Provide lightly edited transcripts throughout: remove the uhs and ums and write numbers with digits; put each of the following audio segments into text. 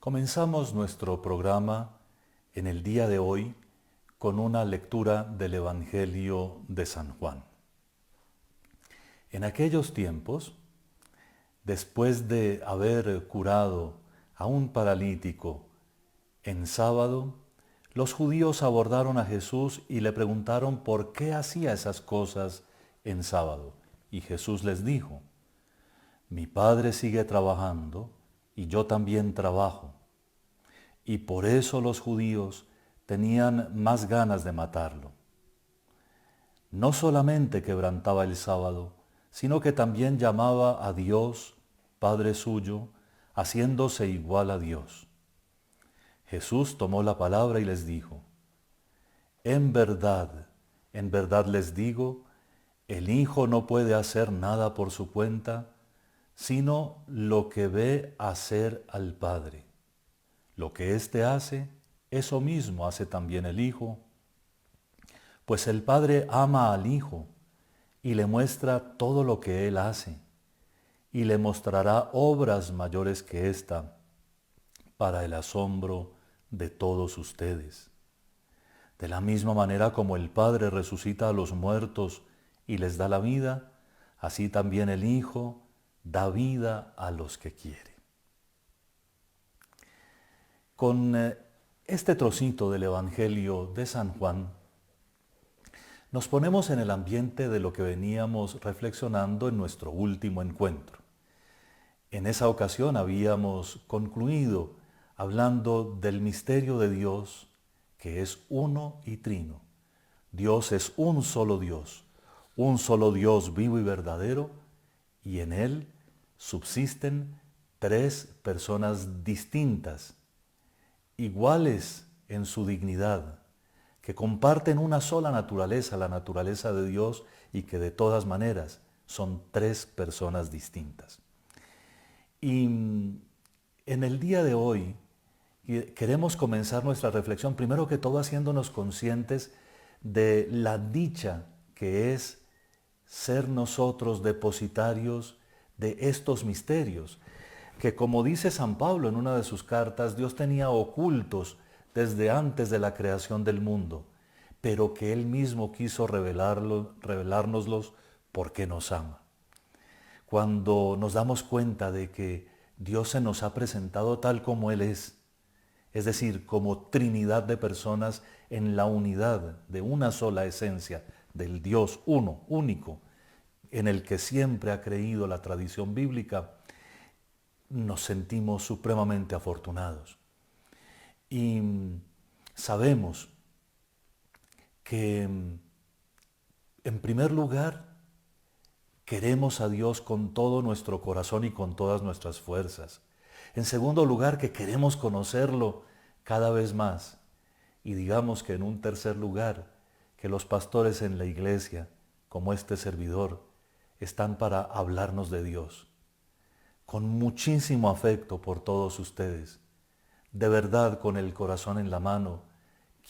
Comenzamos nuestro programa en el día de hoy con una lectura del Evangelio de San Juan. En aquellos tiempos, después de haber curado a un paralítico en sábado, los judíos abordaron a Jesús y le preguntaron por qué hacía esas cosas en sábado. Y Jesús les dijo: mi Padre sigue trabajando y yo también trabajo. Y por eso los judíos tenían más ganas de matarlo. No solamente quebrantaba el sábado, sino que también llamaba a Dios Padre suyo, haciéndose igual a Dios. Jesús tomó la palabra y les dijo: en verdad les digo, el Hijo no puede hacer nada por su cuenta, sino lo que ve hacer al Padre. Lo que éste hace, eso mismo hace también el Hijo, pues el Padre ama al Hijo y le muestra todo lo que Él hace, y le mostrará obras mayores que esta, para el asombro de todos ustedes. De la misma manera como el Padre resucita a los muertos y les da la vida, así también el Hijo da vida a los que quiere. Con este trocito del Evangelio de San Juan, nos ponemos en el ambiente de lo que veníamos reflexionando en nuestro último encuentro. En esa ocasión habíamos concluido hablando del misterio de Dios, que es uno y trino. Dios es un solo Dios vivo y verdadero, y en Él subsisten tres personas distintas, iguales en su dignidad, que comparten una sola naturaleza, la naturaleza de Dios, y que de todas maneras son tres personas distintas. Y en el día de hoy queremos comenzar nuestra reflexión, primero que todo haciéndonos conscientes de la dicha que es ser nosotros depositarios de estos misterios, que como dice San Pablo en una de sus cartas, Dios tenía ocultos desde antes de la creación del mundo, pero que Él mismo quiso revelárnoslos porque nos ama. Cuando nos damos cuenta de que Dios se nos ha presentado tal como Él es decir, como Trinidad de personas en la unidad de una sola esencia, del Dios uno, único, en el que siempre ha creído la tradición bíblica, nos sentimos supremamente afortunados. Y sabemos que, en primer lugar, queremos a Dios con todo nuestro corazón y con todas nuestras fuerzas. En segundo lugar, que queremos conocerlo cada vez más. Y digamos que en un tercer lugar, que los pastores en la iglesia, como este servidor, están para hablarnos de Dios. Con muchísimo afecto por todos ustedes. De verdad, con el corazón en la mano,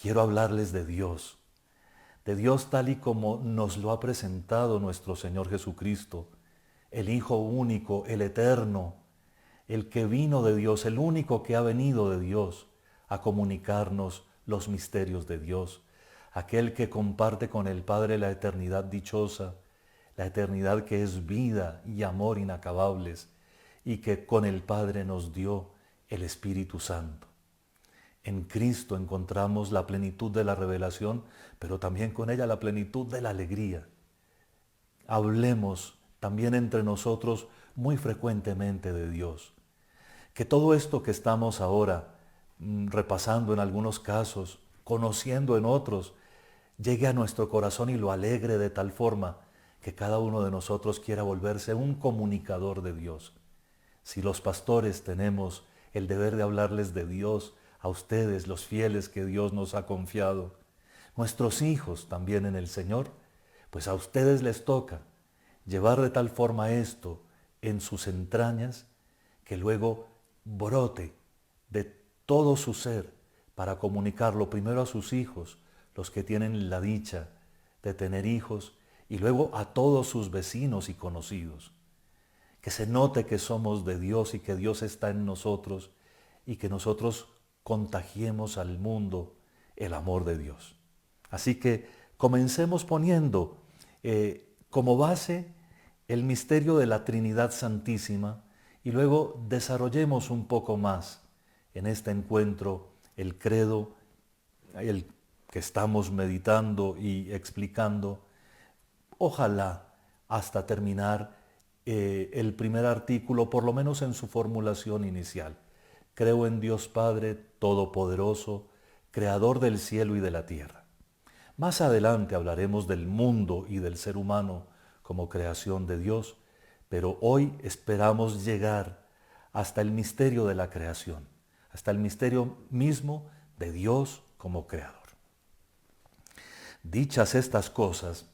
quiero hablarles de Dios tal y como nos lo ha presentado nuestro Señor Jesucristo, el Hijo único, el eterno, el que vino de Dios, el único que ha venido de Dios a comunicarnos los misterios de Dios, aquel que comparte con el Padre la eternidad dichosa, la eternidad que es vida y amor inacabables, y que con el Padre nos dio el Espíritu Santo. En Cristo encontramos la plenitud de la revelación, pero también con ella la plenitud de la alegría. Hablemos también entre nosotros muy frecuentemente de Dios. Que todo esto que estamos ahora repasando en algunos casos, conociendo en otros, llegue a nuestro corazón y lo alegre de tal forma que cada uno de nosotros quiera volverse un comunicador de Dios. Si los pastores tenemos el deber de hablarles de Dios a ustedes, los fieles que Dios nos ha confiado, nuestros hijos también en el Señor, pues a ustedes les toca llevar de tal forma esto en sus entrañas que luego brote de todo su ser para comunicarlo primero a sus hijos, los que tienen la dicha de tener hijos, y luego a todos sus vecinos y conocidos. Que se note que somos de Dios y que Dios está en nosotros, y que nosotros contagiemos al mundo el amor de Dios. Así que comencemos poniendo como base el misterio de la Trinidad Santísima y luego desarrollemos un poco más en este encuentro el credo, el que estamos meditando y explicando, ojalá hasta terminar el primer artículo, por lo menos en su formulación inicial. Creo en Dios Padre Todopoderoso, Creador del cielo y de la tierra. Más adelante hablaremos del mundo y del ser humano como creación de Dios, pero hoy esperamos llegar hasta el misterio de la creación, hasta el misterio mismo de Dios como creador. Dichas estas cosas,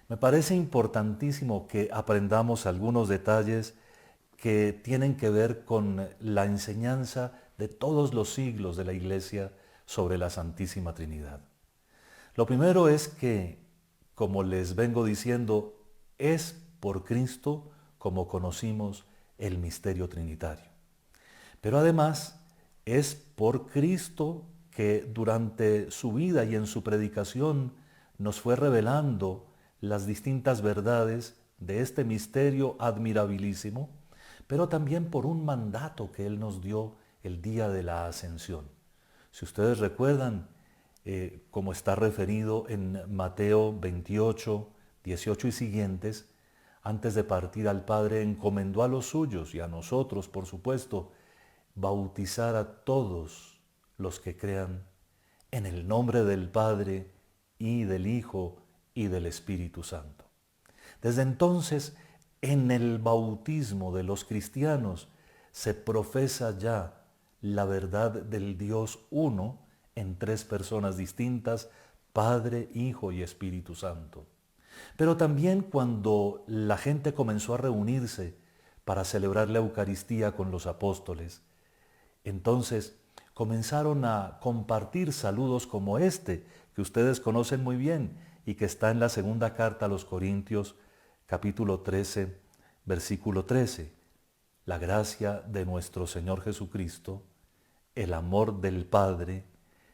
me parece importantísimo que aprendamos algunos detalles que tienen que ver con la enseñanza de todos los siglos de la Iglesia sobre la Santísima Trinidad. Lo primero es que, como les vengo diciendo, es por Cristo como conocimos el misterio trinitario. Pero además es por Cristo que durante su vida y en su predicación nos fue revelando las distintas verdades de este misterio admirabilísimo, pero también por un mandato que Él nos dio el día de la ascensión. Si ustedes recuerdan, como está referido en Mateo 28, 18 y siguientes, antes de partir al Padre encomendó a los suyos y a nosotros, por supuesto, bautizar a todos los que crean en el nombre del Padre y del Hijo y del Espíritu Santo. Desde entonces, en el bautismo de los cristianos se profesa ya la verdad del Dios uno en tres personas distintas, Padre, Hijo y Espíritu Santo. Pero también cuando la gente comenzó a reunirse para celebrar la Eucaristía con los apóstoles, entonces comenzaron a compartir saludos como este, que ustedes conocen muy bien y que está en la segunda carta a los Corintios, capítulo 13, versículo 13. La gracia de nuestro Señor Jesucristo, el amor del Padre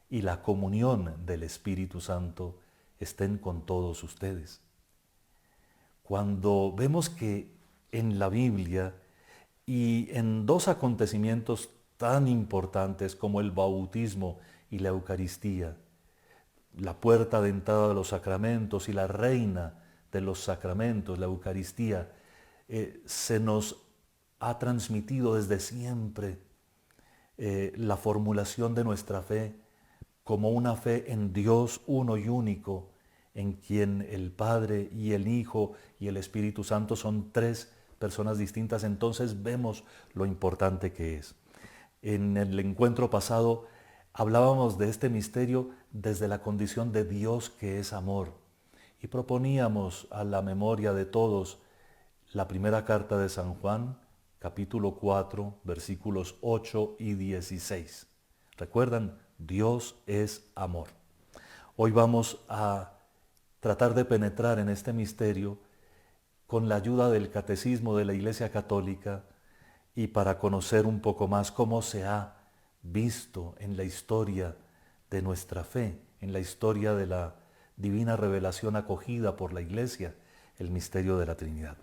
y la comunión del Espíritu Santo estén con todos ustedes. Cuando vemos que en la Biblia y en dos acontecimientos tan importantes como el bautismo y la Eucaristía, la puerta de entrada de los sacramentos y la reina de los sacramentos, la Eucaristía, se nos ha transmitido desde siempre la formulación de nuestra fe como una fe en Dios uno y único, en quien el Padre y el Hijo y el Espíritu Santo son tres personas distintas. Entonces vemos lo importante que es. En el encuentro pasado hablábamos de este misterio desde la condición de Dios que es amor y proponíamos a la memoria de todos la primera carta de San Juan, capítulo 4, versículos 8 y 16. ¿Recuerdan? Dios es amor. Hoy vamos a tratar de penetrar en este misterio con la ayuda del Catecismo de la Iglesia Católica y para conocer un poco más cómo se ha visto en la historia de nuestra fe, en la historia de la divina revelación acogida por la Iglesia, el misterio de la Trinidad.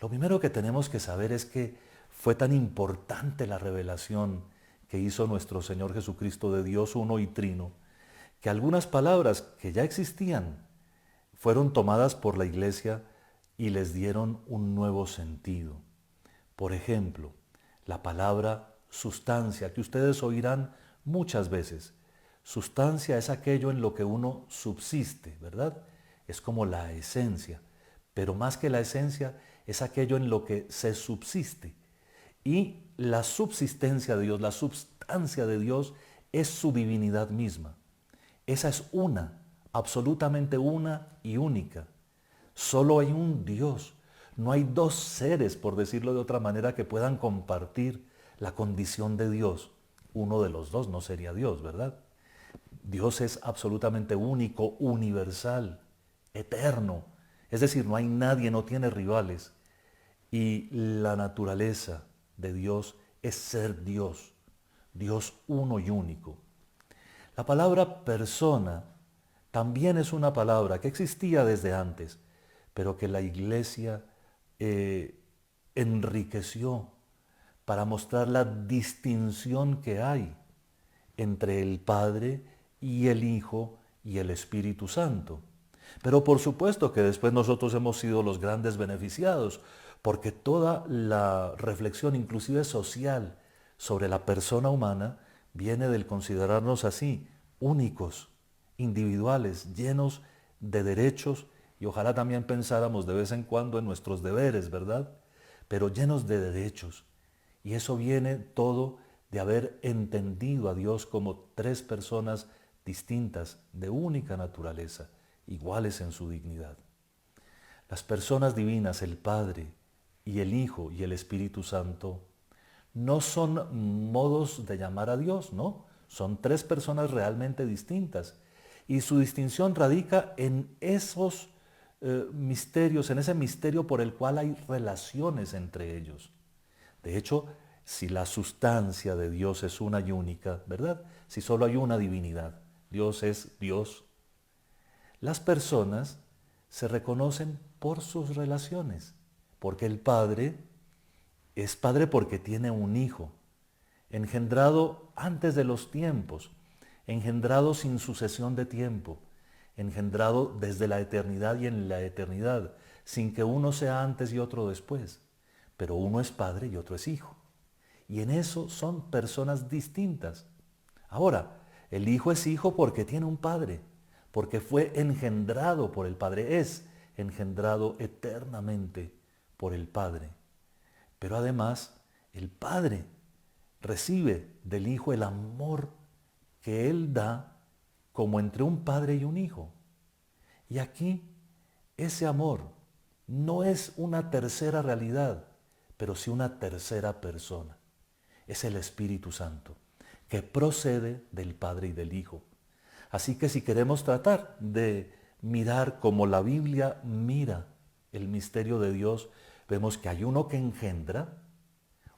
Lo primero que tenemos que saber es que fue tan importante la revelación que hizo nuestro Señor Jesucristo de Dios uno y trino, que algunas palabras que ya existían fueron tomadas por la Iglesia y les dieron un nuevo sentido. Por ejemplo, la palabra sustancia, que ustedes oirán muchas veces. Sustancia es aquello en lo que uno subsiste, ¿verdad? Es como la esencia, pero más que la esencia es aquello en lo que se subsiste. Y la subsistencia de Dios, la substancia de Dios es su divinidad misma. Esa es una, absolutamente una y única. Solo hay un Dios. No hay dos seres, por decirlo de otra manera, que puedan compartir la condición de Dios. Uno de los dos no sería Dios, ¿verdad? Dios es absolutamente único, universal, eterno. Es decir, no hay nadie, no tiene rivales. Y la naturaleza de Dios es ser Dios. Dios uno y único. La palabra persona también es una palabra que existía desde antes, pero que la Iglesia enriqueció para mostrar la distinción que hay entre el Padre y el Hijo y el Espíritu Santo. Pero por supuesto que después nosotros hemos sido los grandes beneficiados, porque toda la reflexión, inclusive social, sobre la persona humana, viene del considerarnos así, únicos, individuales, llenos de derechos, y ojalá también pensáramos de vez en cuando en nuestros deberes, ¿verdad? Pero llenos de derechos. Y eso viene todo de haber entendido a Dios como tres personas distintas, de única naturaleza, iguales en su dignidad. Las personas divinas, el Padre y el Hijo y el Espíritu Santo, no son modos de llamar a Dios, ¿no? Son tres personas realmente distintas. Y su distinción radica en esos misterios, en ese misterio por el cual hay relaciones entre ellos. De hecho, si la sustancia de Dios es una y única, ¿verdad? Si solo hay una divinidad, Dios es Dios, las personas se reconocen por sus relaciones, porque el Padre es Padre porque tiene un Hijo, engendrado antes de los tiempos, engendrado sin sucesión de tiempo, engendrado desde la eternidad y en la eternidad, sin que uno sea antes y otro después, pero uno es Padre y otro es Hijo. Y en eso son personas distintas. Ahora, el Hijo es Hijo porque tiene un Padre, porque fue engendrado por el Padre, es engendrado eternamente por el Padre. Pero además, el Padre recibe del Hijo el amor que Él da como entre un Padre y un Hijo. Y aquí, ese amor no es una tercera realidad, pero sí una tercera persona. Es el Espíritu Santo, que procede del Padre y del Hijo. Así que si queremos tratar de mirar como la Biblia mira el misterio de Dios, vemos que hay uno que engendra,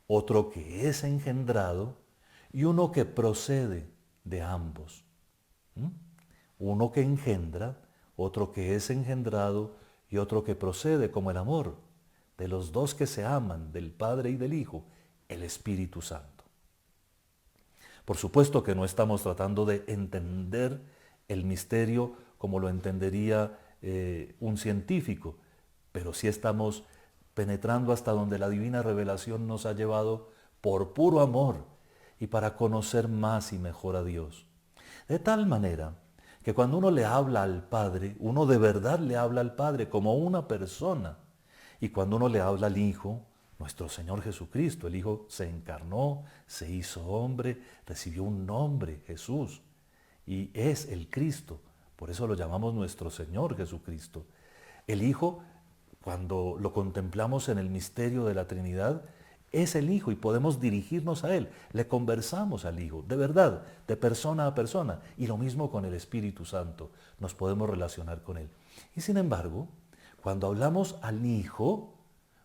otro que es engendrado y uno que procede de ambos. Uno que engendra, otro que es engendrado y otro que procede como el amor de los dos que se aman, del Padre y del Hijo, el Espíritu Santo. Por supuesto que no estamos tratando de entender el misterio como lo entendería un científico, pero sí estamos penetrando hasta donde la divina revelación nos ha llevado por puro amor y para conocer más y mejor a Dios. De tal manera que cuando uno le habla al Padre, uno de verdad le habla al Padre como una persona. Y cuando uno le habla al Hijo, nuestro Señor Jesucristo, el Hijo se encarnó, se hizo hombre, recibió un nombre, Jesús, y es el Cristo. Por eso lo llamamos nuestro Señor Jesucristo. El Hijo, cuando lo contemplamos en el misterio de la Trinidad, es el Hijo y podemos dirigirnos a Él. Le conversamos al Hijo, de verdad, de persona a persona. Y lo mismo con el Espíritu Santo, nos podemos relacionar con Él. Y sin embargo, cuando hablamos al Hijo,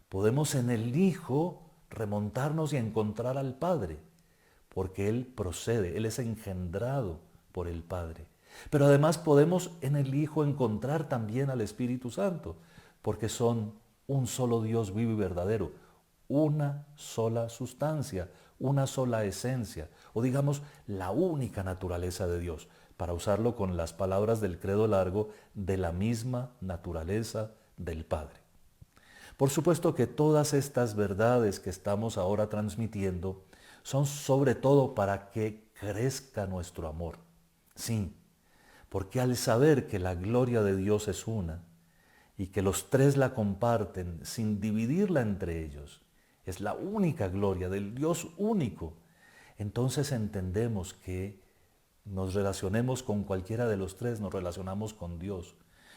podemos en el Hijo remontarnos y encontrar al Padre, porque Él procede, Él es engendrado por el Padre. Pero además podemos en el Hijo encontrar también al Espíritu Santo, porque son un solo Dios vivo y verdadero, una sola sustancia, una sola esencia, o digamos la única naturaleza de Dios, para usarlo con las palabras del credo largo, de la misma naturaleza del Padre. Por supuesto que todas estas verdades que estamos ahora transmitiendo son sobre todo para que crezca nuestro amor. Sí, porque al saber que la gloria de Dios es una y que los tres la comparten sin dividirla entre ellos, es la única gloria del Dios único, entonces entendemos que nos relacionemos con cualquiera de los tres, nos relacionamos con Dios.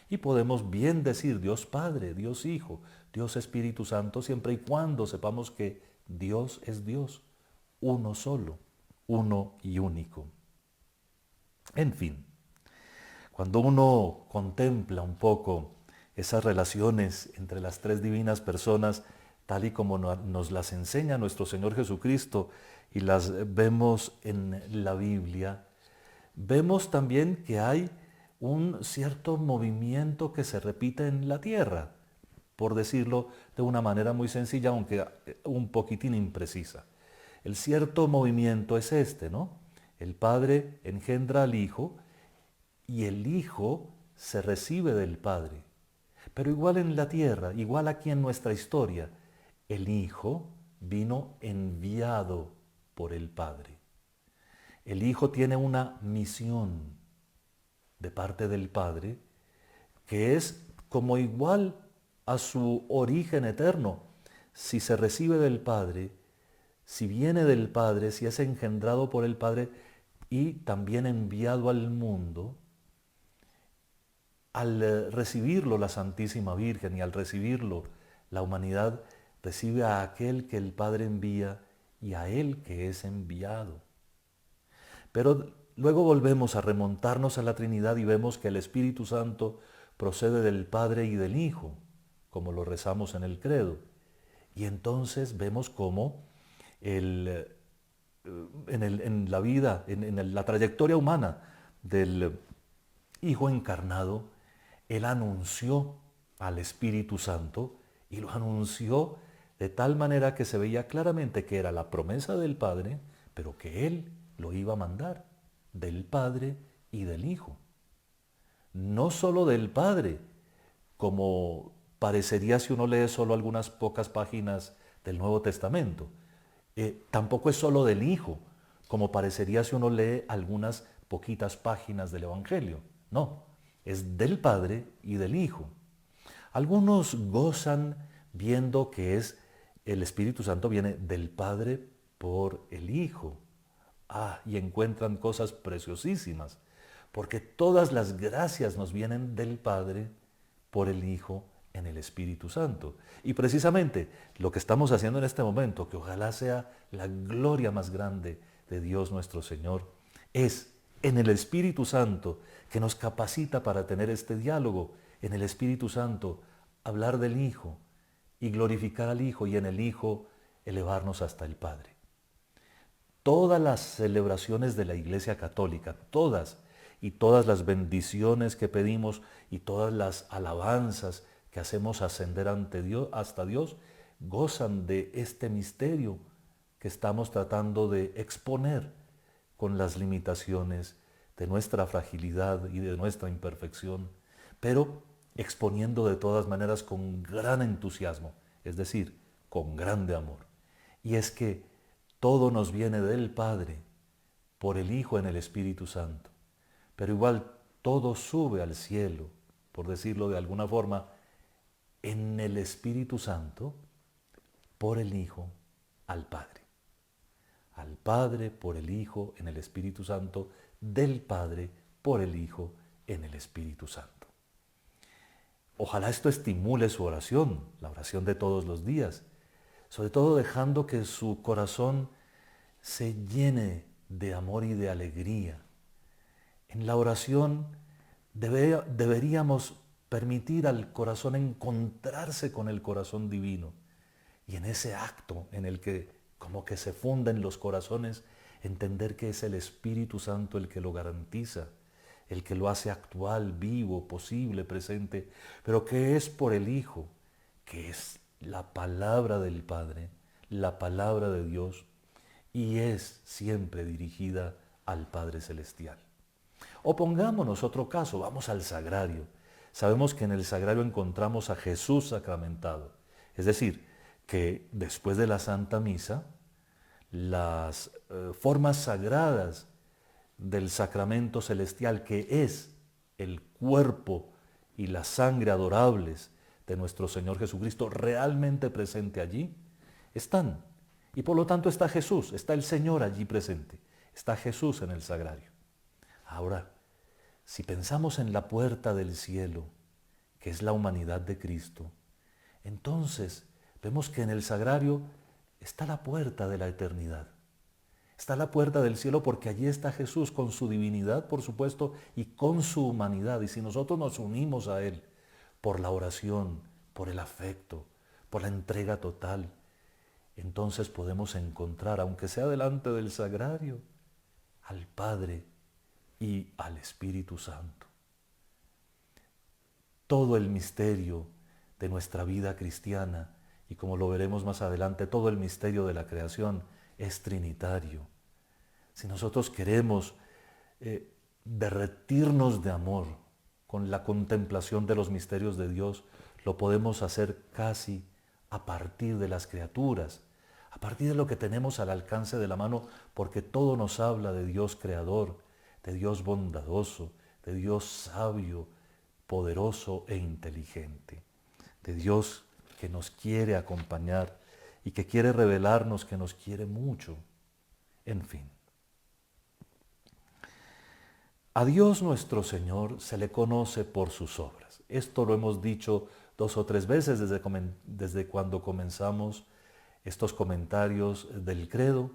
Y podemos bien decir Dios Padre, Dios Hijo, Dios Espíritu Santo, siempre y cuando sepamos que Dios es Dios, uno solo, uno y único. En fin, cuando uno contempla un poco esas relaciones entre las tres divinas personas, tal y como nos las enseña nuestro Señor Jesucristo, y las vemos en la Biblia, vemos también que hay un cierto movimiento que se repite en la tierra, por decirlo de una manera muy sencilla, aunque un poquitín imprecisa. El cierto movimiento es este, ¿no? El Padre engendra al Hijo y el Hijo se recibe del Padre. Pero igual en la tierra, igual aquí en nuestra historia, el Hijo vino enviado por el Padre. El Hijo tiene una misión de parte del Padre que es como igual a su origen eterno. Si se recibe del Padre, si viene del Padre, si es engendrado por el Padre y también enviado al mundo, al recibirlo la Santísima Virgen y al recibirlo la humanidad recibe a aquel que el Padre envía y a él que es enviado. Pero luego volvemos a remontarnos a la Trinidad y vemos que el Espíritu Santo procede del Padre y del Hijo, como lo rezamos en el credo. Y entonces vemos cómo en la vida, en la trayectoria humana del Hijo encarnado, Él anunció al Espíritu Santo y lo anunció de tal manera que se veía claramente que era la promesa del Padre, pero que Él lo iba a mandar del Padre y del Hijo. No solo del Padre, como parecería si uno lee solo algunas pocas páginas del Nuevo Testamento. Tampoco es solo del Hijo, como parecería si uno lee algunas poquitas páginas del Evangelio. No, es del Padre y del Hijo. Algunos gozan viendo que es el Espíritu Santo viene del Padre por el Hijo. Y encuentran cosas preciosísimas, porque todas las gracias nos vienen del Padre por el Hijo en el Espíritu Santo. Y precisamente lo que estamos haciendo en este momento, que ojalá sea la gloria más grande de Dios nuestro Señor, es en el Espíritu Santo que nos capacita para tener este diálogo, en el Espíritu Santo hablar del Hijo y glorificar al Hijo y en el Hijo elevarnos hasta el Padre. Todas las celebraciones de la Iglesia Católica, todas, y todas las bendiciones que pedimos y todas las alabanzas que hacemos ascender ante Dios, hasta Dios, gozan de este misterio que estamos tratando de exponer con las limitaciones de nuestra fragilidad y de nuestra imperfección, pero exponiendo de todas maneras con gran entusiasmo, es decir, con grande amor. Y es que todo nos viene del Padre, por el Hijo en el Espíritu Santo. Pero igual todo sube al cielo, por decirlo de alguna forma, en el Espíritu Santo, por el Hijo, al Padre. Al Padre, por el Hijo, en el Espíritu Santo, del Padre, por el Hijo, en el Espíritu Santo. Ojalá esto estimule su oración, la oración de todos los días, sobre todo dejando que su corazón se llene de amor y de alegría. En la oración deberíamos permitir al corazón encontrarse con el corazón divino y en ese acto en el que como que se funden los corazones, entender que es el Espíritu Santo el que lo garantiza, el que lo hace actual, vivo, posible, presente, pero que es por el Hijo, que es la palabra del Padre, la palabra de Dios, y es siempre dirigida al Padre Celestial. O pongámonos otro caso, vamos al sagrario. Sabemos que en el sagrario encontramos a Jesús sacramentado. Es decir, que después de la Santa Misa, las formas sagradas del sacramento celestial, que es el cuerpo y la sangre adorables de nuestro Señor Jesucristo, realmente presente allí, están. Y por lo tanto está Jesús, está el Señor allí presente, está Jesús en el sagrario. Ahora, si pensamos en la puerta del cielo, que es la humanidad de Cristo, entonces vemos que en el sagrario está la puerta de la eternidad. Está la puerta del cielo porque allí está Jesús con su divinidad, por supuesto, y con su humanidad. Y si nosotros nos unimos a Él por la oración, por el afecto, por la entrega total, entonces podemos encontrar, aunque sea delante del sagrario, al Padre y al Espíritu Santo. Todo el misterio de nuestra vida cristiana, y como lo veremos más adelante, todo el misterio de la creación es trinitario. Si nosotros queremos derretirnos de amor con la contemplación de los misterios de Dios, lo podemos hacer casi a partir de las criaturas, a partir de lo que tenemos al alcance de la mano, porque todo nos habla de Dios creador, de Dios bondadoso, de Dios sabio, poderoso e inteligente, de Dios que nos quiere acompañar y que quiere revelarnos que nos quiere mucho. En fin. A Dios nuestro Señor se le conoce por sus obras. Esto lo hemos dicho 2 o 3 veces desde cuando comenzamos estos comentarios del credo,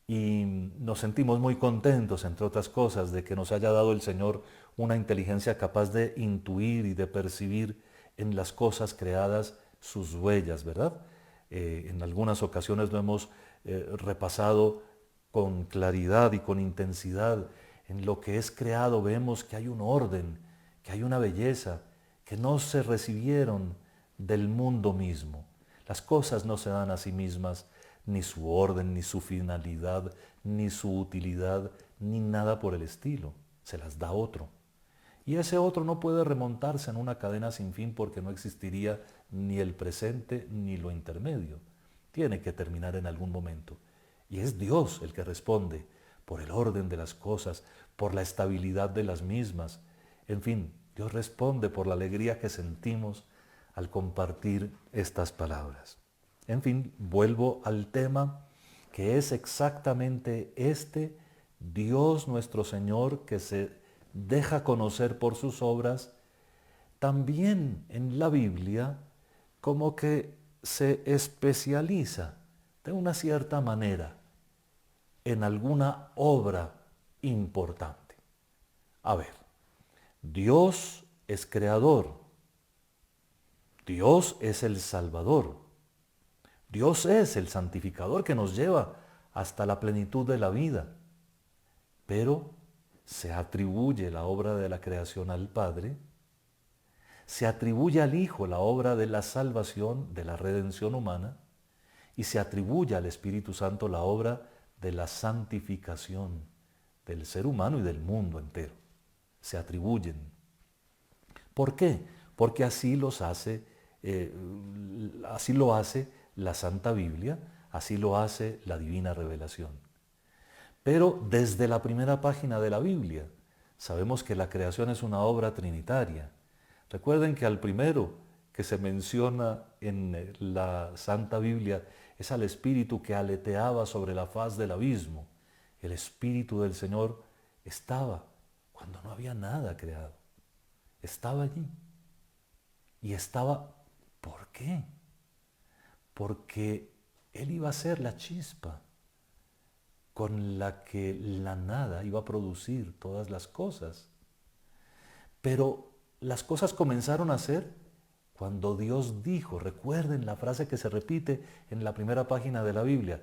y nos sentimos muy contentos, entre otras cosas, de que nos haya dado el Señor una inteligencia capaz de intuir y de percibir en las cosas creadas sus huellas, ¿verdad? En algunas ocasiones lo hemos repasado con claridad y con intensidad. En lo que es creado vemos que hay un orden, que hay una belleza, que no se recibieron del mundo mismo. Las cosas no se dan a sí mismas, ni su orden, ni su finalidad, ni su utilidad, ni nada por el estilo. Se las da otro. Y ese otro no puede remontarse en una cadena sin fin porque no existiría ni el presente ni lo intermedio. Tiene que terminar en algún momento. Y es Dios el que responde por el orden de las cosas, por la estabilidad de las mismas. En fin, Dios responde por la alegría que sentimos al compartir estas palabras. En fin, vuelvo al tema que es exactamente este: Dios nuestro Señor que se deja conocer por sus obras, también en la Biblia como que se especializa de una cierta manera en alguna obra importante. A ver, Dios es creador, Dios es el Salvador, Dios es el santificador que nos lleva hasta la plenitud de la vida, pero se atribuye la obra de la creación al Padre, se atribuye al Hijo la obra de la salvación, de la redención humana, y se atribuye al Espíritu Santo la obra de la santificación del ser humano y del mundo entero. Se atribuyen. ¿Por qué? Porque así lo hace la Santa Biblia, así lo hace la Divina Revelación. Pero desde la primera página de la Biblia sabemos que la creación es una obra trinitaria. Recuerden que al primero que se menciona en la Santa Biblia es al Espíritu que aleteaba sobre la faz del abismo. El Espíritu del Señor estaba cuando no había nada creado. Estaba allí. Y estaba, ¿por qué? Porque Él iba a ser la chispa con la que la nada iba a producir todas las cosas. Pero las cosas comenzaron a ser cuando Dios dijo, recuerden la frase que se repite en la primera página de la Biblia,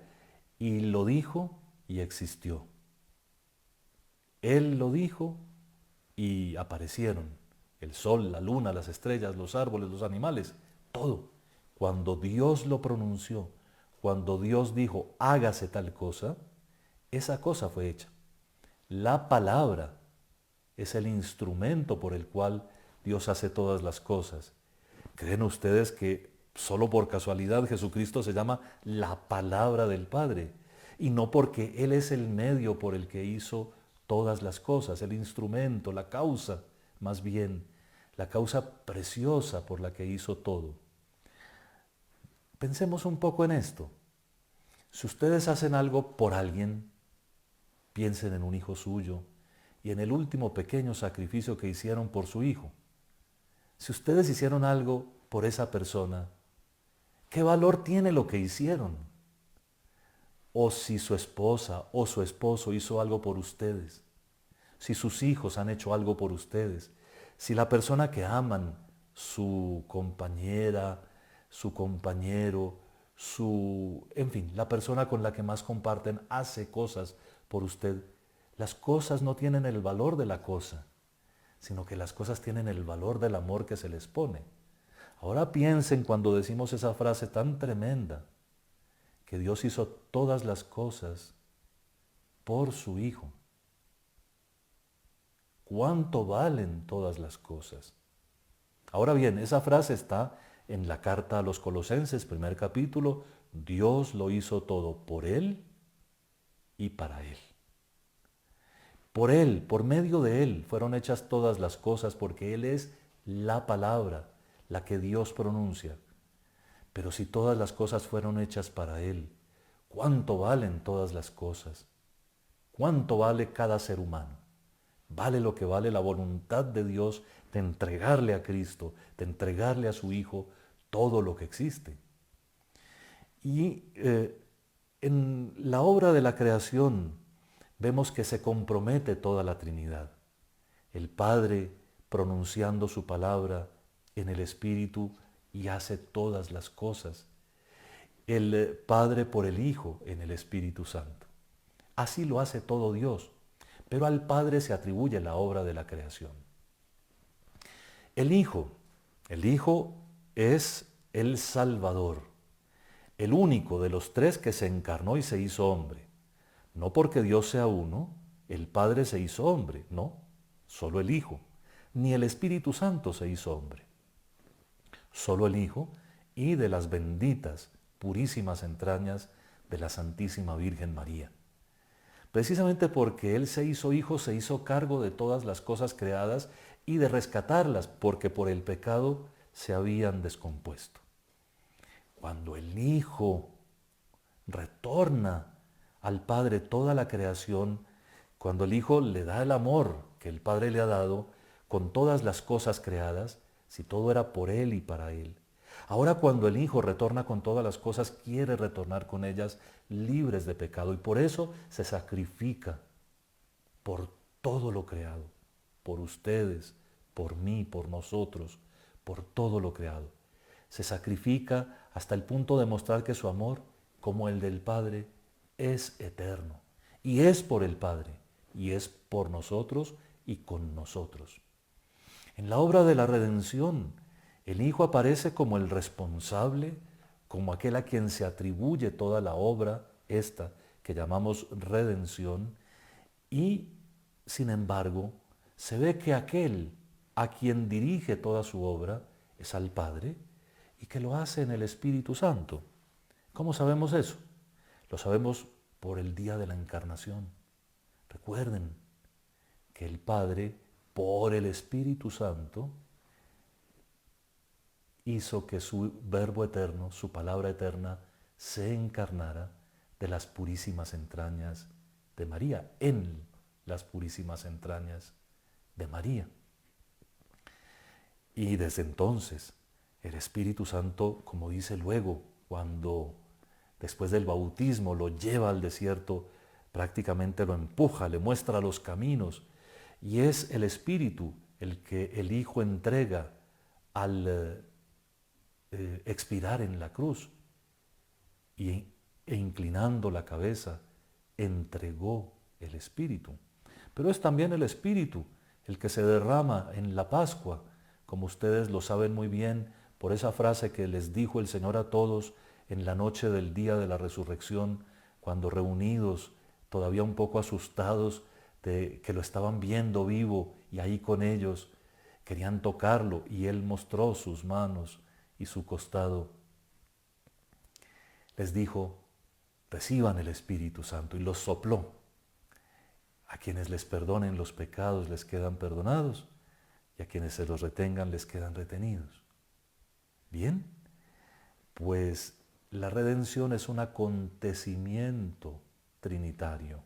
y lo dijo y existió. Él lo dijo y aparecieron el sol, la luna, las estrellas, los árboles, los animales, todo. Cuando Dios lo pronunció, cuando Dios dijo, hágase tal cosa, esa cosa fue hecha. La palabra es el instrumento por el cual Dios hace todas las cosas. ¿Creen ustedes que solo por casualidad Jesucristo se llama la palabra del Padre? Y no porque Él es el medio por el que hizo todas las cosas, el instrumento, la causa, más bien, la causa preciosa por la que hizo todo. Pensemos un poco en esto. Si ustedes hacen algo por alguien, piensen en un hijo suyo y en el último pequeño sacrificio que hicieron por su hijo. Si ustedes hicieron algo por esa persona, ¿qué valor tiene lo que hicieron? O si su esposa o su esposo hizo algo por ustedes, si sus hijos han hecho algo por ustedes, si la persona que aman, su compañera, su compañero, en fin, la persona con la que más comparten hace cosas por usted, las cosas no tienen el valor de la cosa, sino que las cosas tienen el valor del amor que se les pone. Ahora piensen cuando decimos esa frase tan tremenda, que Dios hizo todas las cosas por su Hijo. ¿Cuánto valen todas las cosas? Ahora bien, esa frase está en la carta a los Colosenses, primer capítulo. Dios lo hizo todo por Él y para Él. Por Él, por medio de Él, fueron hechas todas las cosas porque Él es la palabra, la que Dios pronuncia. Pero si todas las cosas fueron hechas para Él, ¿cuánto valen todas las cosas? ¿Cuánto vale cada ser humano? Vale lo que vale la voluntad de Dios de entregarle a Cristo, de entregarle a su Hijo todo lo que existe. Y en la obra de la creación vemos que se compromete toda la Trinidad. El Padre pronunciando su palabra en el Espíritu y hace todas las cosas. El Padre por el Hijo en el Espíritu Santo. Así lo hace todo Dios, pero al Padre se atribuye la obra de la creación. El Hijo es el Salvador, el único de los tres que se encarnó y se hizo hombre. No porque Dios sea uno, el Padre se hizo hombre, no, solo el Hijo, ni el Espíritu Santo se hizo hombre. Solo el Hijo y de las benditas, purísimas entrañas de la Santísima Virgen María. Precisamente porque Él se hizo Hijo, se hizo cargo de todas las cosas creadas y de rescatarlas, porque por el pecado se habían descompuesto. Cuando el Hijo retorna al Padre toda la creación, cuando el Hijo le da el amor que el Padre le ha dado con todas las cosas creadas, si todo era por Él y para Él. Ahora cuando el Hijo retorna con todas las cosas, quiere retornar con ellas libres de pecado y por eso se sacrifica por todo lo creado, por ustedes, por mí, por nosotros, por todo lo creado. Se sacrifica hasta el punto de mostrar que su amor, como el del Padre, es eterno. Y es por el Padre, y es por nosotros y con nosotros. En la obra de la redención, el Hijo aparece como el responsable, como aquel a quien se atribuye toda la obra, esta que llamamos redención, y sin embargo, se ve que aquel a quien dirige toda su obra es al Padre y que lo hace en el Espíritu Santo. ¿Cómo sabemos eso? Lo sabemos por el día de la encarnación. Recuerden que el Padre, por el Espíritu Santo, hizo que su Verbo eterno, su palabra eterna, se encarnara de las purísimas entrañas de María, en las purísimas entrañas de María. Y desde entonces, el Espíritu Santo, como dice luego, cuando después del bautismo lo lleva al desierto, prácticamente lo empuja, le muestra los caminos, y es el Espíritu el que el Hijo entrega al expirar en la cruz, e inclinando la cabeza, entregó el Espíritu. Pero es también el Espíritu el que se derrama en la Pascua, como ustedes lo saben muy bien, por esa frase que les dijo el Señor a todos en la noche del día de la resurrección, cuando reunidos, todavía un poco asustados de que lo estaban viendo vivo y ahí con ellos, querían tocarlo y Él mostró sus manos y su costado. Les dijo, reciban el Espíritu Santo, y los sopló. A quienes les perdonen los pecados les quedan perdonados, y a quienes se los retengan les quedan retenidos. Bien, pues la redención es un acontecimiento trinitario.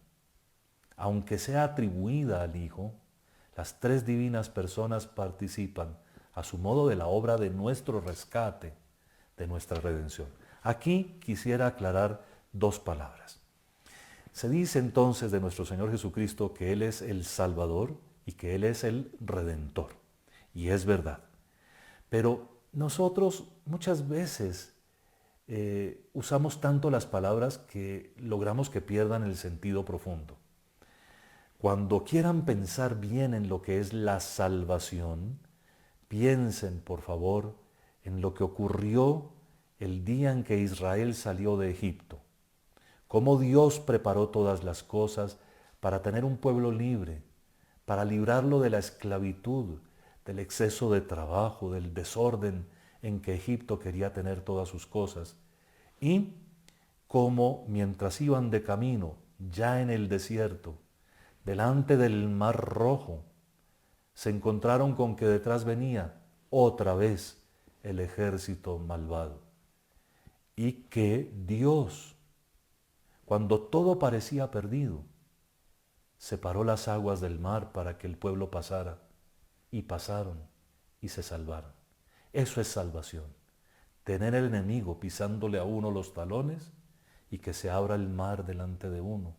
Aunque sea atribuida al Hijo, las tres divinas personas participan a su modo de la obra de nuestro rescate, de nuestra redención. Aquí quisiera aclarar dos palabras. Se dice entonces de nuestro Señor Jesucristo que Él es el Salvador y que Él es el Redentor. Y es verdad. Pero nosotros muchas veces usamos tanto las palabras que logramos que pierdan el sentido profundo. Cuando quieran pensar bien en lo que es la salvación, piensen, por favor, en lo que ocurrió el día en que Israel salió de Egipto. Cómo Dios preparó todas las cosas para tener un pueblo libre, para librarlo de la esclavitud, del exceso de trabajo, del desorden en que Egipto quería tener todas sus cosas. Y cómo mientras iban de camino, ya en el desierto, delante del Mar Rojo, se encontraron con que detrás venía otra vez el ejército malvado. Y que Dios, cuando todo parecía perdido, separó las aguas del mar para que el pueblo pasara, y pasaron y se salvaron. Eso es salvación. Tener el enemigo pisándole a uno los talones y que se abra el mar delante de uno.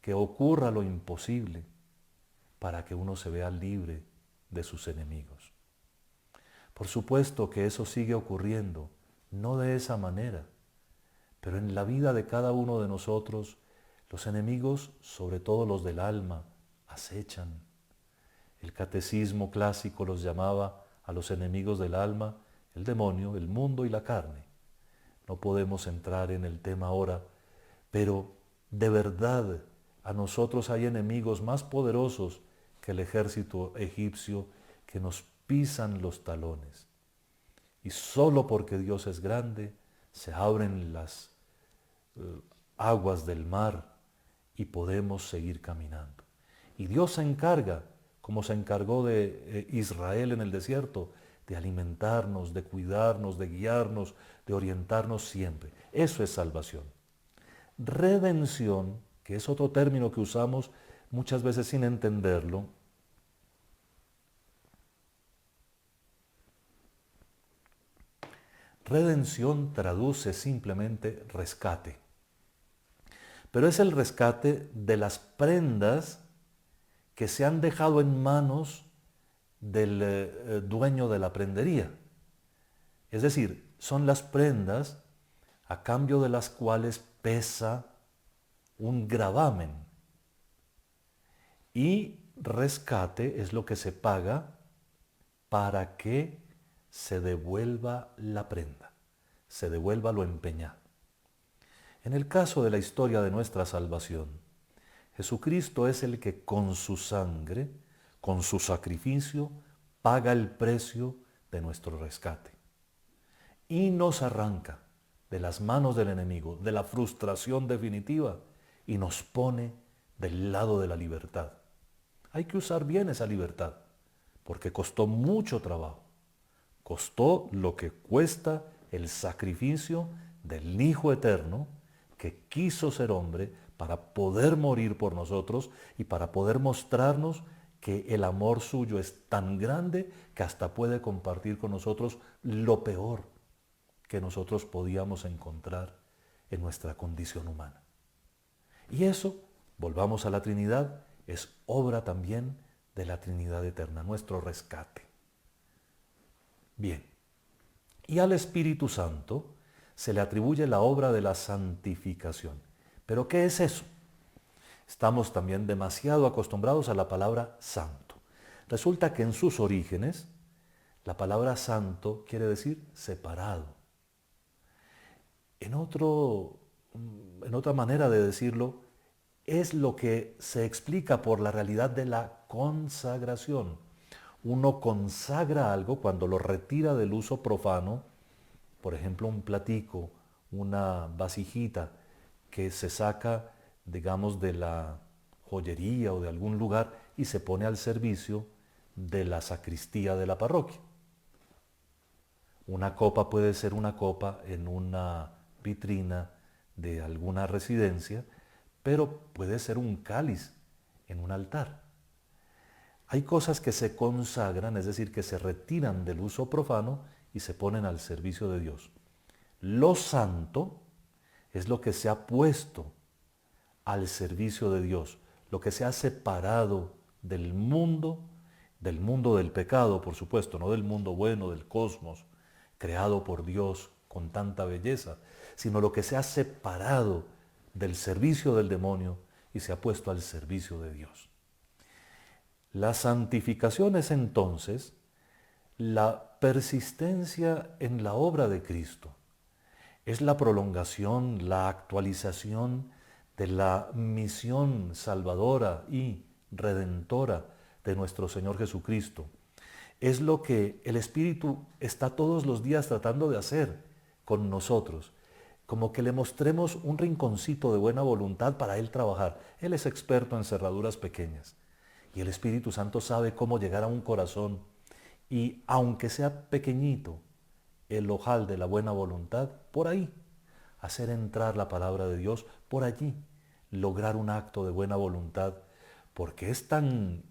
Que ocurra lo imposible para que uno se vea libre de sus enemigos. Por supuesto que eso sigue ocurriendo, no de esa manera, pero en la vida de cada uno de nosotros, los enemigos, sobre todo los del alma, acechan. El catecismo clásico los llamaba a los enemigos del alma el demonio, el mundo y la carne. No podemos entrar en el tema ahora, pero de verdad a nosotros hay enemigos más poderosos que el ejército egipcio que nos pisan los talones. Y solo porque Dios es grande, se abren las aguas del mar y podemos seguir caminando. Y Dios se encarga, como se encargó de Israel en el desierto, de alimentarnos, de cuidarnos, de guiarnos, de orientarnos siempre. Eso es salvación. Redención, que es otro término que usamos muchas veces sin entenderlo, redención traduce simplemente rescate. Pero es el rescate de las prendas que se han dejado en manos del dueño de la prendería. Es decir, son las prendas a cambio de las cuales pesa un gravamen. Y rescate es lo que se paga para que se devuelva la prenda, se devuelva lo empeñado. En el caso de la historia de nuestra salvación, Jesucristo es el que con su sangre, con su sacrificio, paga el precio de nuestro rescate. Y nos arranca de las manos del enemigo, de la frustración definitiva, y nos pone del lado de la libertad. Hay que usar bien esa libertad, porque costó mucho trabajo. Costó lo que cuesta el sacrificio del Hijo Eterno, que quiso ser hombre para poder morir por nosotros y para poder mostrarnos que el amor suyo es tan grande que hasta puede compartir con nosotros lo peor que nosotros podíamos encontrar en nuestra condición humana. Y eso, volvamos a la Trinidad, es obra también de la Trinidad Eterna, nuestro rescate. Bien, y al Espíritu Santo se le atribuye la obra de la santificación. ¿Pero qué es eso? Estamos también demasiado acostumbrados a la palabra santo. Resulta que en sus orígenes, la palabra santo quiere decir separado. En otra manera de decirlo, es lo que se explica por la realidad de la consagración. Uno consagra algo cuando lo retira del uso profano, por ejemplo un platico, una vasijita que se saca, digamos, de la joyería o de algún lugar y se pone al servicio de la sacristía de la parroquia. Una copa puede ser una copa en una vitrina de alguna residencia, pero puede ser un cáliz en un altar. Hay cosas que se consagran, es decir, que se retiran del uso profano y se ponen al servicio de Dios. Lo santo es lo que se ha puesto al servicio de Dios, lo que se ha separado del mundo del pecado, por supuesto, no del mundo bueno, del cosmos, creado por Dios con tanta belleza, sino lo que se ha separado del servicio del demonio y se ha puesto al servicio de Dios. La santificación es entonces la persistencia en la obra de Cristo. Es la prolongación, la actualización de la misión salvadora y redentora de nuestro Señor Jesucristo. Es lo que el Espíritu está todos los días tratando de hacer con nosotros, como que le mostremos un rinconcito de buena voluntad para Él trabajar. Él es experto en cerraduras pequeñas y el Espíritu Santo sabe cómo llegar a un corazón y, aunque sea pequeñito, el ojal de la buena voluntad, por ahí, hacer entrar la palabra de Dios, por allí, lograr un acto de buena voluntad, porque es tan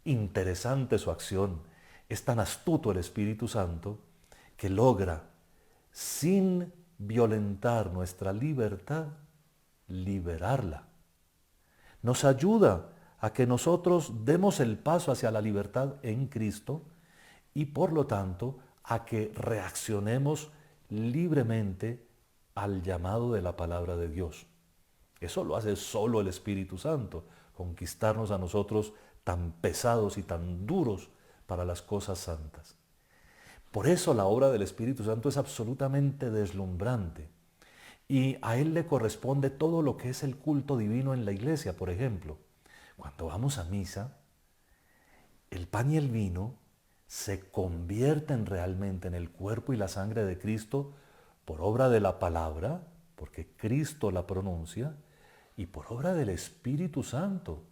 interesante su acción, es tan astuto el Espíritu Santo, que logra, sin violentar nuestra libertad, liberarla. Nos ayuda a que nosotros demos el paso hacia la libertad en Cristo y por lo tanto a que reaccionemos libremente al llamado de la palabra de Dios. Eso lo hace solo el Espíritu Santo, conquistarnos a nosotros tan pesados y tan duros para las cosas santas. Por eso la obra del Espíritu Santo es absolutamente deslumbrante y a Él le corresponde todo lo que es el culto divino en la iglesia. Por ejemplo, cuando vamos a misa, el pan y el vino se convierten realmente en el cuerpo y la sangre de Cristo por obra de la palabra, porque Cristo la pronuncia, y por obra del Espíritu Santo,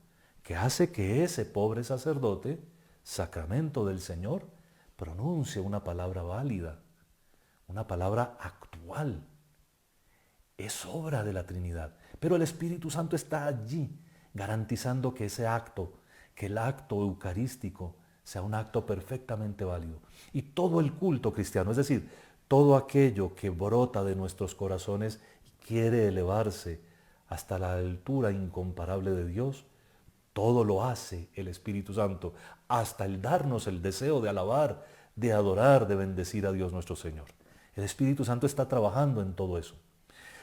que hace que ese pobre sacerdote, sacramento del Señor, pronuncie una palabra válida, una palabra actual. Es obra de la Trinidad, pero el Espíritu Santo está allí, garantizando que ese acto, que el acto eucarístico, sea un acto perfectamente válido. Y todo el culto cristiano, es decir, todo aquello que brota de nuestros corazones y quiere elevarse hasta la altura incomparable de Dios, todo lo hace el Espíritu Santo, hasta el darnos el deseo de alabar, de adorar, de bendecir a Dios nuestro Señor. El Espíritu Santo está trabajando en todo eso.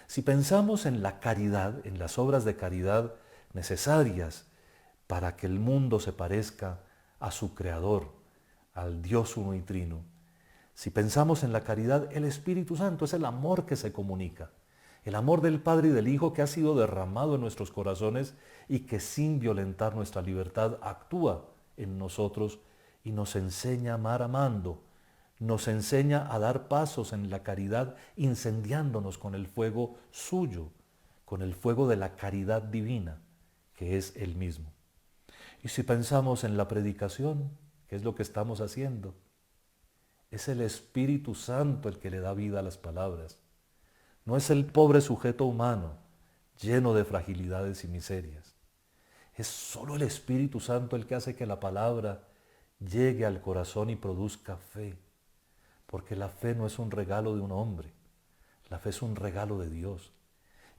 Si pensamos en la caridad, en las obras de caridad necesarias para que el mundo se parezca a su Creador, al Dios uno y trino, si pensamos en la caridad, el Espíritu Santo es el amor que se comunica, el amor del Padre y del Hijo que ha sido derramado en nuestros corazones y que sin violentar nuestra libertad actúa en nosotros y nos enseña a amar amando, nos enseña a dar pasos en la caridad incendiándonos con el fuego suyo, con el fuego de la caridad divina, que es el mismo. Y si pensamos en la predicación, que es lo que estamos haciendo, es el Espíritu Santo el que le da vida a las palabras. No es el pobre sujeto humano lleno de fragilidades y miserias. Es solo el Espíritu Santo el que hace que la palabra llegue al corazón y produzca fe. Porque la fe no es un regalo de un hombre, la fe es un regalo de Dios.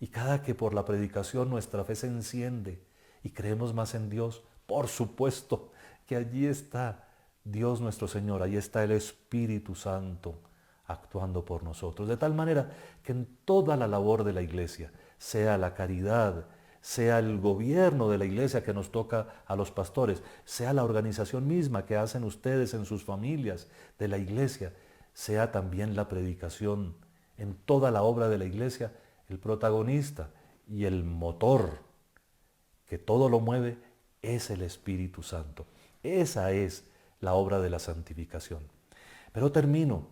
Y cada que por la predicación nuestra fe se enciende y creemos más en Dios, por supuesto que allí está Dios nuestro Señor, ahí está el Espíritu Santo actuando por nosotros. De tal manera que en toda la labor de la iglesia, sea la caridad, sea el gobierno de la iglesia que nos toca a los pastores, sea la organización misma que hacen ustedes en sus familias de la iglesia, sea también la predicación, en toda la obra de la iglesia, el protagonista y el motor que todo lo mueve es el Espíritu Santo. Esa es la obra de la santificación. Pero termino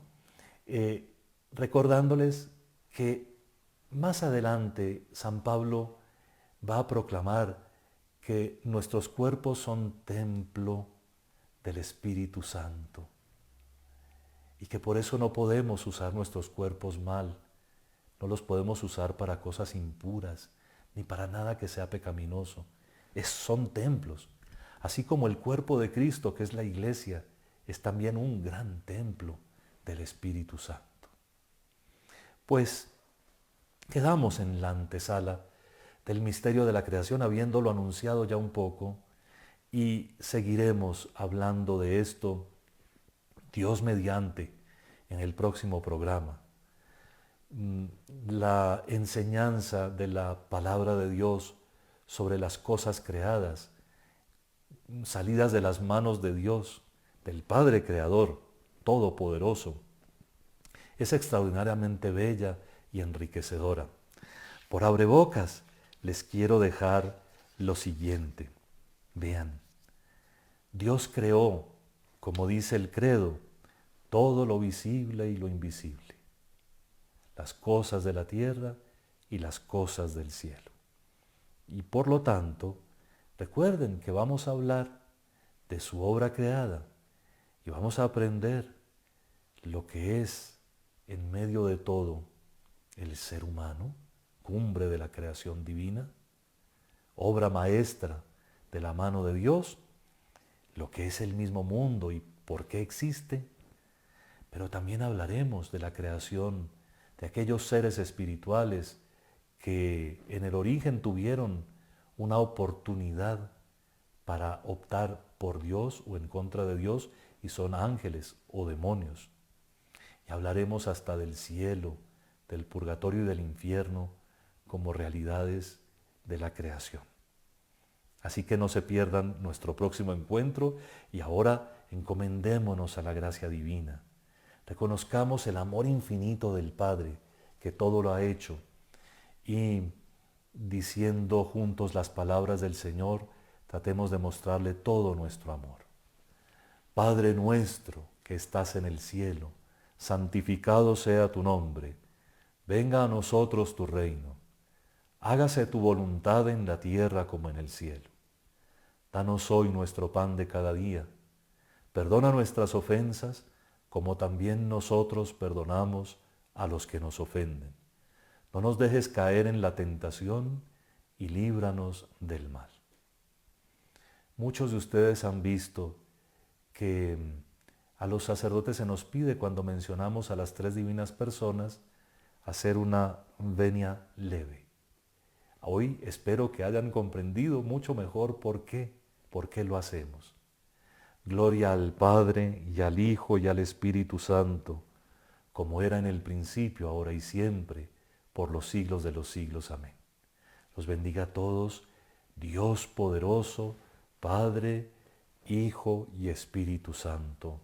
recordándoles que más adelante San Pablo va a proclamar que nuestros cuerpos son templo del Espíritu Santo y que por eso no podemos usar nuestros cuerpos mal, no los podemos usar para cosas impuras, ni para nada que sea pecaminoso. Son templos, así como el cuerpo de Cristo, que es la iglesia, es también un gran templo del Espíritu Santo. Pues quedamos en la antesala del misterio de la creación, habiéndolo anunciado ya un poco, y seguiremos hablando de esto, Dios mediante, en el próximo programa. mm, la enseñanza de la palabra de Dios sobre las cosas creadas, salidas de las manos de Dios, del Padre Creador, Todopoderoso, es extraordinariamente bella y enriquecedora. Por abrebocas les quiero dejar lo siguiente. Vean, Dios creó, como dice el credo, todo lo visible y lo invisible, las cosas de la tierra y las cosas del cielo. Y por lo tanto, recuerden que vamos a hablar de su obra creada y vamos a aprender lo que es en medio de todo el ser humano, cumbre de la creación divina, obra maestra de la mano de Dios, lo que es el mismo mundo y por qué existe, pero también hablaremos de la creación de aquellos seres espirituales que en el origen tuvieron una oportunidad para optar por Dios o en contra de Dios y son ángeles o demonios. Y hablaremos hasta del cielo, del purgatorio y del infierno como realidades de la creación. Así que no se pierdan nuestro próximo encuentro y ahora encomendémonos a la gracia divina. Reconozcamos el amor infinito del Padre que todo lo ha hecho y diciendo juntos las palabras del Señor, tratemos de mostrarle todo nuestro amor. Padre nuestro que estás en el cielo, santificado sea tu nombre, venga a nosotros tu reino, hágase tu voluntad en la tierra como en el cielo. Danos hoy nuestro pan de cada día, perdona nuestras ofensas como también nosotros perdonamos a los que nos ofenden. No nos dejes caer en la tentación y líbranos del mal. Muchos de ustedes han visto que a los sacerdotes se nos pide cuando mencionamos a las tres divinas personas hacer una venia leve. Hoy espero que hayan comprendido mucho mejor por qué lo hacemos. Gloria al Padre y al Hijo y al Espíritu Santo, como era en el principio, ahora y siempre, por los siglos de los siglos. Amén. Los bendiga a todos, Dios poderoso, Padre, Hijo y Espíritu Santo.